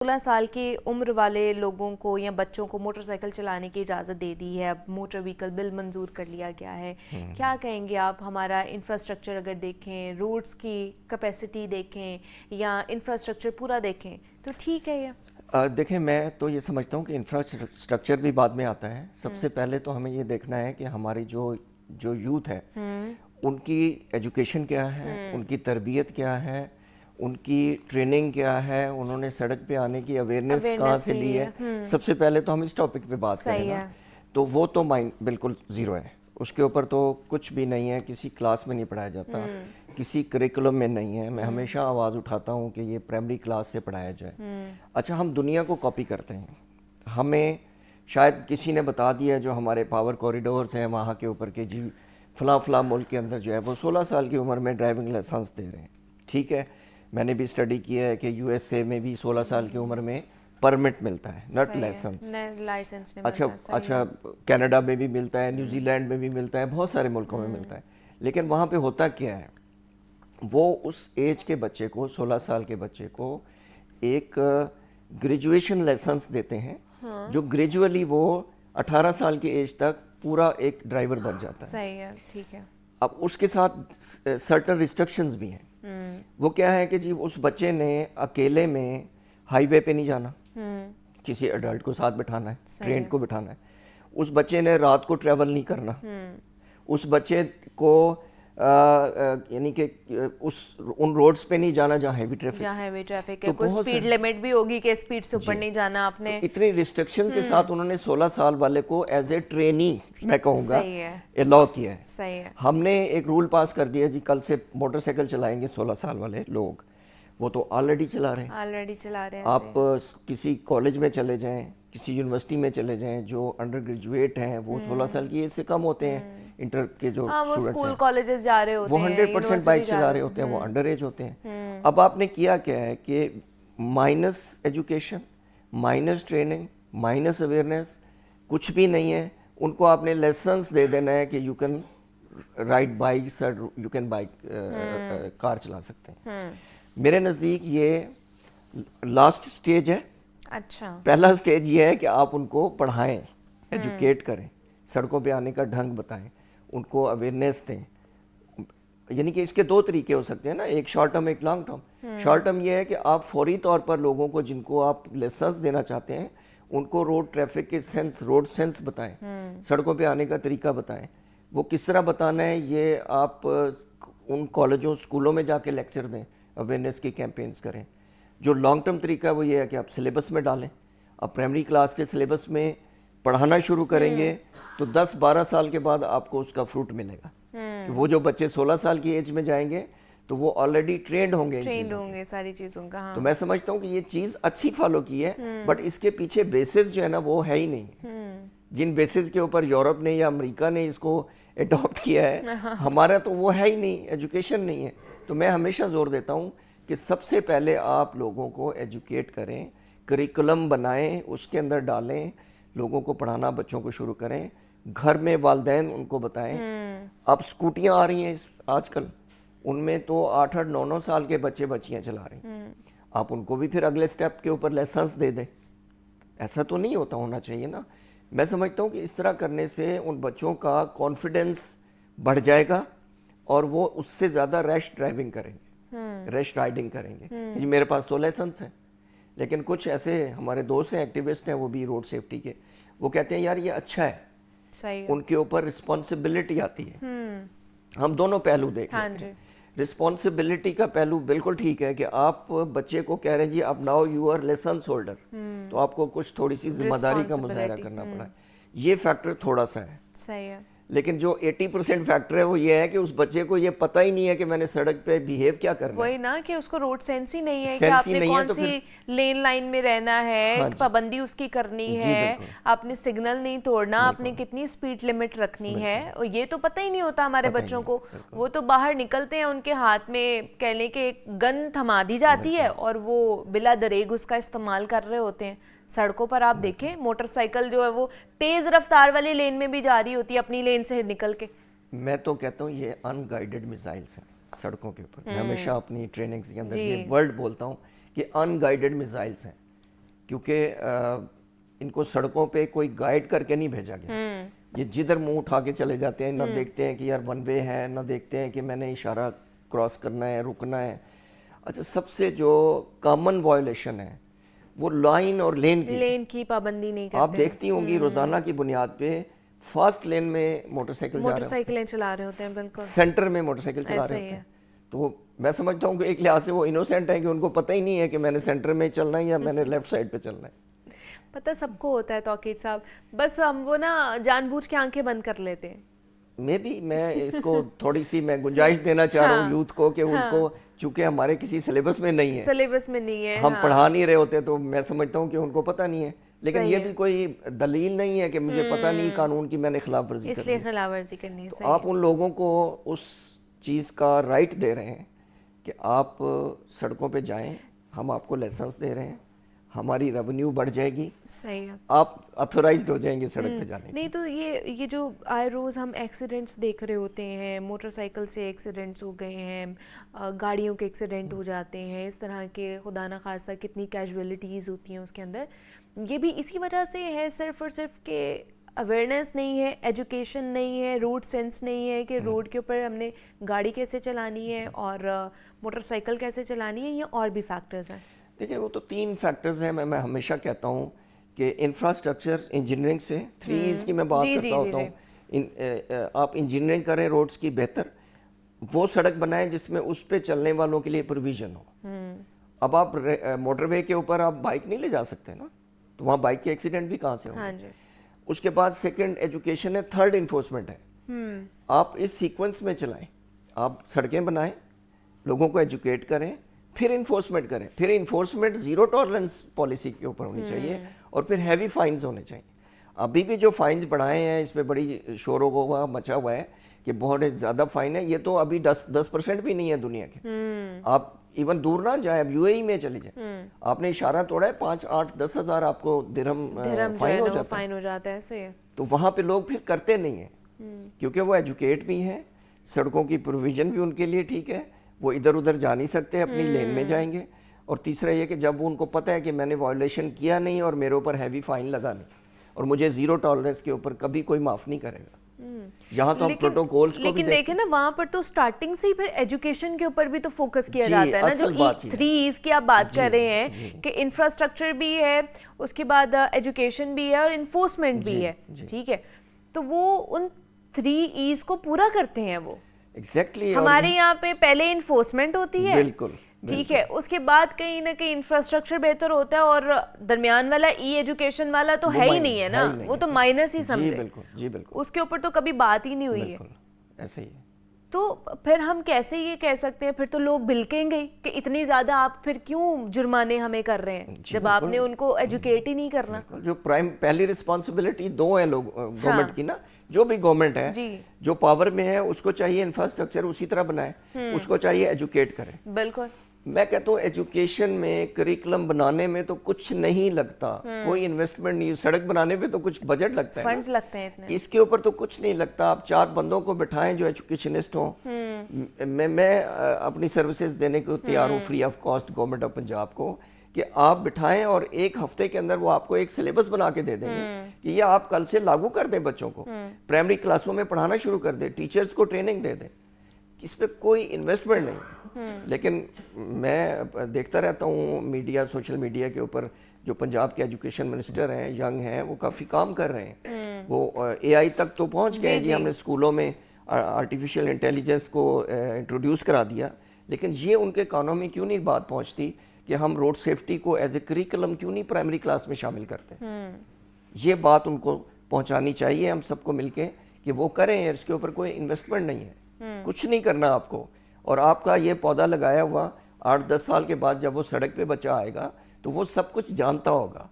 16 سال کی عمر والے لوگوں کو یا بچوں کو موٹر سائیکل چلانے کی اجازت دے دی ہے. اب موٹر وہیکل بل منظور کر لیا گیا ہے. کیا کہیں گے آپ؟ ہمارا انفراسٹرکچر اگر دیکھیں, روڈز کی کیپیسٹی دیکھیں یا انفراسٹرکچر پورا دیکھیں تو ٹھیک ہے یہ؟ دیکھیں, میں تو یہ سمجھتا ہوں کہ انفراسٹرکچر بھی بعد میں آتا ہے. سب سے پہلے تو ہمیں یہ دیکھنا ہے کہ ہماری جو یوتھ ہے ان کی ایجوکیشن کیا ہے, ان کی تربیت کیا ہے, ان کی ٹریننگ کیا ہے, انہوں نے سڑک پہ آنے کی اویئرنیس کہاں سے لی ہے. سب سے پہلے تو ہم اس ٹاپک پہ بات کریں نا, تو وہ تو مائنڈ بالکل زیرو ہے. اس کے اوپر تو کچھ بھی نہیں ہے, کسی کلاس میں نہیں پڑھایا جاتا, کسی کریکولم میں نہیں ہے. میں ہمیشہ آواز اٹھاتا ہوں کہ یہ پرائمری کلاس سے پڑھایا جائے. اچھا, ہم دنیا کو کاپی کرتے ہیں. ہمیں شاید کسی نے بتا دیا جو ہمارے پاور کوریڈورز ہیں وہاں کے اوپر کہ جی فلاں فلاں ملک کے اندر جو ہے وہ 16 سال کی عمر میں ڈرائیونگ لائسنس دے رہے ہیں. ٹھیک ہے, میں نے بھی اسٹڈی کیا ہے کہ یو ایس اے میں بھی 16 سال کی عمر میں پرمٹ ملتا ہے, نٹ لائسنس. اچھا, کینیڈا میں بھی ملتا ہے, نیوزی لینڈ میں بھی ملتا ہے, بہت سارے ملکوں میں ملتا ہے. لیکن وہاں پہ ہوتا کیا ہے, وہ اس ایج کے بچے کو, 16 سال کے بچے کو ایک گریجویشن لائسنس دیتے ہیں جو گریجولی وہ 18 سال کی ایج تک پورا ایک ڈرائیور بن جاتا ہے. صحیح ہے, ٹھیک ہے. اب اس کے ساتھ سرٹن ریسٹرکشنز بھی ہیں. وہ کیا ہے کہ جی اس بچے نے اکیلے میں ہائی وے پہ نہیں جانا, کسی ایڈلٹ کو ساتھ بٹھانا ہے, ٹرینڈ کو بٹھانا ہے. اس بچے نے رات کو ٹریول نہیں کرنا. اس بچے کو یعنی کہ ان روڈز پہ نہیں جانا جہاں ہیوی ٹریفک ہے, کوئی سپیڈ لیمٹ بھی ہوگی کہ سپیڈ سے اوپر نہیں جانا آپ نے. اتنی ریسٹرکشن کے ساتھ انہوں نے 16 سال والے کو ایز اے ٹرینی میں کہوں گا الاؤ کیا ہے. صحیح ہے. ہم نے ایک رول پاس کر دیا جی کل سے موٹر سائیکل چلائیں گے 16 سال والے لوگ. وہ تو آلریڈی چلا رہے ہیں. آپ کسی کالج میں چلے جائیں, کسی یونیورسٹی میں چلے جائیں, جو انڈر گریجویٹ ہیں وہ 16 سال کی ایج سے کم ہوتے ہیں. انٹر کے جو اسٹوڈنٹس ہیں کالجز جا رہے ہوتے وہ ہیں, 100% بائک چلا رہے ہوتے ہیں, وہ انڈر ایج ہوتے ہیں. اب آپ نے کیا ہے کہ minus education, minus training, minus awareness, کچھ بھی نہیں ہے. ان کو آپ نے لائسنس دے دینا ہے کہ you can ride bike, you can bike car چلا سکتے ہیں. میرے نزدیک یہ لاسٹ سٹیج ہے. اچھا, پہلا سٹیج یہ ہے کہ آپ ان کو پڑھائیں, ایجوکیٹ کریں, سڑکوں پہ آنے کا ڈھنگ بتائیں, ان کو اویئرنیس دیں. یعنی کہ اس کے دو طریقے ہو سکتے ہیں نا, ایک شارٹ ٹرم, ایک لانگ ٹرم. شارٹ ٹرم یہ ہے کہ آپ فوری طور پر لوگوں کو جن کو آپ لائسنس دینا چاہتے ہیں ان کو روڈ ٹریفک کے سینس, روڈ سینس بتائیں, سڑکوں پہ آنے کا طریقہ بتائیں. وہ کس طرح بتانا ہے یہ آپ ان کالجوں, اسکولوں میں جا کے لیکچر دیں, اویئرنیس کی کیمپینز کریں. جو لانگ ٹرم طریقہ ہے وہ یہ ہے کہ آپ سلیبس میں ڈالیں. آپ پرائمری کلاس کے سلیبس میں پڑھانا شروع کریں گے تو 10-12 سال کے بعد آپ کو اس کا فروٹ ملے گا. کہ وہ جو بچے 16 سال کی ایج میں جائیں گے تو وہ آلریڈی ٹرینڈ ہوں گے ساری چیزوں کا. تو میں سمجھتا ہوں کہ یہ چیز اچھی فالو کی ہے, بٹ اس کے پیچھے بیسز جو ہے نا وہ ہے ہی نہیں. جن بیسز کے اوپر یورپ نے یا امریکہ نے اس کو اڈاپٹ کیا ہے, ہمارا تو وہ ہے ہی نہیں, ایجوکیشن نہیں ہے. تو میں ہمیشہ زور دیتا ہوں کہ سب سے پہلے آپ لوگوں کو ایجوکیٹ کریں, کریکولم بنائیں, اس کے اندر ڈالیں, لوگوں کو پڑھانا بچوں کو شروع کریں. گھر میں والدین ان کو بتائیں. اب اسکوٹیاں آ رہی ہیں آج کل, ان میں تو 8-8, 9-9 سال کے بچے بچیاں چلا رہے ہیں. آپ ان کو بھی پھر اگلے سٹیپ کے اوپر لائسنس دے دیں. ایسا تو نہیں ہونا چاہیے نا. میں سمجھتا ہوں کہ اس طرح کرنے سے ان بچوں کا کانفیڈنس بڑھ جائے گا اور وہ اس سے زیادہ ریش ڈرائیونگ کریں گے, ریش رائڈنگ کریں گے. جی میرے پاس تو لائسنس ہے. لیکن کچھ ایسے ہمارے دوست ہیں, ایکٹیوسٹ ہیں, وہ بھی روڈ سیفٹی کے, وہ کہتے ہیں یار یہ اچھا ہے, ان کے اوپر رسپانسبلٹی آتی ہے. ہم دونوں پہلو دیکھ لیتے ہیں. رسپانسبلٹی کا پہلو بالکل ٹھیک ہے کہ آپ بچے کو کہہ رہے ہیں جی اب now you are licence holder, تو آپ کو کچھ تھوڑی سی ذمہ داری کا مظاہرہ کرنا پڑا ہے. یہ فیکٹر تھوڑا سا ہے. صحیح ہے. لیکن جو 80% فیکٹر ہے وہ یہ ہے کہ اس بچے کو یہ پتہ ہی نہیں ہے کہ میں نے سڑک پہ بیہیو کیا کرنا ہے. وہی نا کہ اس کو روڈ سینس ہی نہیں ہے کہ آپ نے کون سی لین لائن میں رہنا ہے, پابندی اس کی کرنی ہے, آپ نے سگنل نہیں توڑنا, آپ نے کتنی سپیڈ لمٹ رکھنی ہے, اور یہ تو پتہ ہی نہیں ہوتا ہمارے بچوں کو. وہ تو باہر نکلتے ہیں, ان کے ہاتھ میں کہہ لیں کہ ایک گن تھما دی جاتی ہے اور وہ بلا دریغ اس کا استعمال کر رہے ہوتے ہیں. سڑکوں پر آپ دیکھیں موٹر سائیکل جو ہے وہ تیز رفتار والی لین میں بھی جا رہی ہوتی ہے اپنی لین سے نکل کے. میں تو کہتا ہوں یہ ان گائیڈڈ میزائلس ہیں سڑکوں کے اوپر. میں ہمیشہ اپنی ٹریننگز کے اندر یہ ورڈ بولتا ہوں کہ ان گائیڈڈ میزائلس ہیں. کیونکہ ان کو سڑکوں پہ کوئی گائیڈ کر کے نہیں بھیجا گیا. یہ جدھر منہ اٹھا کے چلے جاتے ہیں, نہ دیکھتے ہیں کہ یار ون وے ہے, نہ دیکھتے ہیں کہ میں نے اشارہ کراس کرنا ہے, رکنا ہے. اچھا, سب سے جو کامن وائلیشن ہے وہ لائن اور لین کی پابندی نہیں کرتے. آپ دیکھتی ہوں گی روزانہ کی بنیاد پہ فاسٹ لین میں موٹر سائیکل چلا رہے ہوتے ہیں, بالکل سینٹر میں موٹر سائیکل چلا رہے ہوتے ہیں. تو میں سمجھتا ہوں کہ ایک لحاظ سے وہ انوسینٹ ہے کہ ان کو پتہ ہی نہیں ہے کہ میں نے سینٹر میں چلنا ہے یا میں نے لیفٹ سائڈ پہ چلنا ہے. پتہ سب کو ہوتا ہے توقیر صاحب, بس ہم وہ نا جان بوجھ کے آنکھیں بند کر لیتے ہیں. میں اس کو تھوڑی سی میں گنجائش دینا چاہ رہا ہوں یوتھ کو کہ ان کو, چونکہ ہمارے کسی سلیبس میں نہیں ہے, ہم پڑھا نہیں رہے ہوتے, تو میں سمجھتا ہوں کہ ان کو پتہ نہیں ہے. لیکن یہ بھی کوئی دلیل نہیں ہے کہ مجھے پتہ نہیں قانون کی میں نے خلاف ورزی کرنی ہے. تو آپ ان لوگوں کو اس چیز کا رائٹ دے رہے ہیں کہ آپ سڑکوں پہ جائیں, ہم آپ کو لائسنس دے رہے ہیں, ہماری ریونیو بڑھ جائے گی, صحیح ہے, آپ اتھورائزڈ ہو جائیں گے سڑک پہ جانے. نہیں تو یہ جو آئے روز ہم ایکسیڈنٹس دیکھ رہے ہوتے ہیں, موٹر سائیکل سے ایکسیڈنٹس ہو گئے ہیں, گاڑیوں کے ایکسیڈنٹ ہو جاتے ہیں, اس طرح کے خدا نہ خواستہ کتنی کیجویلٹیز ہوتی ہیں اس کے اندر, یہ بھی اسی وجہ سے ہے صرف اور صرف کہ اویئرنیس نہیں ہے, ایجوکیشن نہیں ہے, روڈ سینس نہیں ہے کہ روڈ کے اوپر ہم نے گاڑی کیسے چلانی ہے اور موٹر سائیکل کیسے چلانی ہے, یا اور بھی فیکٹرز ہیں. دیکھیں وہ تو 3 فیکٹرز ہیں. میں ہمیشہ کہتا ہوں کہ انفراسٹرکچر, انجینئرنگ سے 3 E's کی میں بات کرتا ہوتا ہوں. آپ انجینئرنگ کریں روڈز کی بہتر, وہ سڑک بنائیں جس میں اس پہ چلنے والوں کے لیے پروویژن ہو. اب آپ موٹر وے کے اوپر آپ بائک نہیں لے جا سکتے نا, تو وہاں بائک کے ایکسیڈنٹ بھی کہاں سے ہوں گے. اس کے بعد سیکنڈ ایجوکیشن ہے, تھرڈ انفورسمنٹ ہے. آپ اس سیکوینس میں چلائیں, آپ سڑکیں بنائیں, لوگوں کو ایجوکیٹ کریں, پھر انفورسمنٹ کریں. پھر انفورسمنٹ زیرو ٹالرنس پالیسی کے اوپر ہونی چاہیے, اور پھر ہیوی فائنز ہونے چاہیے. ابھی بھی جو فائنز بڑھائے ہیں اس پہ بڑی شور و غوغا مچا ہوا ہے کہ بہت زیادہ فائن ہے. یہ تو ابھی 10% بھی نہیں ہے دنیا کے. آپ ایون دور نہ جائیں, اب UAE میں چلے جائیں, آپ نے اشارہ توڑا ہے 5, 8, 10 ہزار آپ کو درہم فائن ہو جاتا ہے. تو وہاں پہ لوگ پھر کرتے نہیں ہیں کیونکہ وہ ایجوکیٹ بھی ہیں, سڑکوں کی پروویژن بھی ان کے لیے ٹھیک ہے, وہ ادھر ادھر جا نہیں سکتے, اپنی لین میں جائیں گے. اور تیسرا یہ کہ جب ان کو پتہ ہے کہ میں نے وائلیشن کیا نہیں اور میرے اوپر ہیوی فائن لگا نہیں, اور مجھے زیرو ٹالرنس کے اوپر کبھی کوئی معاف نہیں کرے گا. یہاں تو ہم پروٹوکولز کو بھی دیکھیں نا, وہاں پر تو سٹارٹنگ سے ہی پھر ایجوکیشن کے اوپر بھی تو فوکس کیا جاتا ہے نا, جو 3 E's کی آپ بات کر رہے ہیں کہ انفراسٹرکچر بھی ہے, اس کے بعد ایجوکیشن بھی ہے, اور انفورسمنٹ بھی ہے. ٹھیک ہے, تو وہ ان 3 E's کو پورا کرتے ہیں وہ. ایگزیکٹلی, ہمارے یہاں پہ پہلے انفورسمنٹ ہوتی ہے, بالکل ٹھیک ہے, اس کے بعد کہیں نہ کہیں انفراسٹرکچر بہتر ہوتا ہے, اور درمیان والا ایجوکیشن والا تو ہے ہی نہیں ہے نا, وہ تو مائنس ہی سمجھے. جی بالکل, اس کے اوپر تو کبھی بات ہی نہیں ہوئی ہے. ایسے ہی. تو پھر ہم کیسے یہ کہہ سکتے ہیں, پھر تو لوگ بلکیں گے کہ اتنی زیادہ آپ پھر کیوں جرمانے ہمیں کر رہے ہیں جب آپ نے ان کو ایجوکیٹ ہی نہیں کرنا. جو پہلی رسپانسبلٹی 2 ہیں لوگ گورنمنٹ کی نا, جو بھی گورنمنٹ ہے جو پاور میں ہے اس کو چاہیے انفراسٹرکچر اسی طرح بنائے, اس کو چاہیے ایجوکیٹ کرے. بالکل, میں کہتا ہوں ایجوکیشن میں کریکلم بنانے میں تو کچھ نہیں لگتا, کوئی انویسٹمنٹ نہیں. سڑک بنانے میں تو کچھ بجٹ لگتا ہے, فنڈز لگتے ہیں اتنے, اس کے اوپر تو کچھ نہیں لگتا. آپ 4 بندوں کو بٹھائیں جو ایجوکیشنسٹ ہوں. میں اپنی سروسز دینے کو تیار ہوں free of cost government of Punjab کو, کہ آپ بٹھائیں اور 1 ہفتے کے اندر وہ آپ کو ایک سلیبس بنا کے دے دیں گے کہ یہ آپ کل سے لاگو کر دیں, بچوں کو پرائمری کلاسوں میں پڑھانا شروع کر دیں, ٹیچرز کو ٹریننگ دے دیں. اس پہ کوئی انویسٹمنٹ نہیں. لیکن میں دیکھتا رہتا ہوں میڈیا, سوشل میڈیا کے اوپر جو پنجاب کے ایجوکیشن منسٹر ہیں, ینگ ہیں, وہ کافی کام کر رہے ہیں. وہ AI تک تو پہنچ گئے جی, ہم نے اسکولوں میں آرٹیفیشیل انٹیلیجنس کو انٹروڈیوس کرا دیا. لیکن یہ ان کے کانوں میں کیوں نہیں بات پہنچتی کہ ہم روڈ سیفٹی کو ایز اے کریکلم کیوں نہیں پرائمری کلاس میں شامل کرتے. یہ بات ان کو پہنچانی چاہیے ہم سب کو مل کے کہ وہ کریں. اس کے اوپر کوئی انویسٹمنٹ نہیں ہے, کچھ نہیں کرنا آپ کو. اور آپ کا یہ پودا لگایا ہوا 8-10 سال کے بعد جب وہ سڑک پہ بچہ آئے گا تو وہ سب کچھ جانتا ہوگا.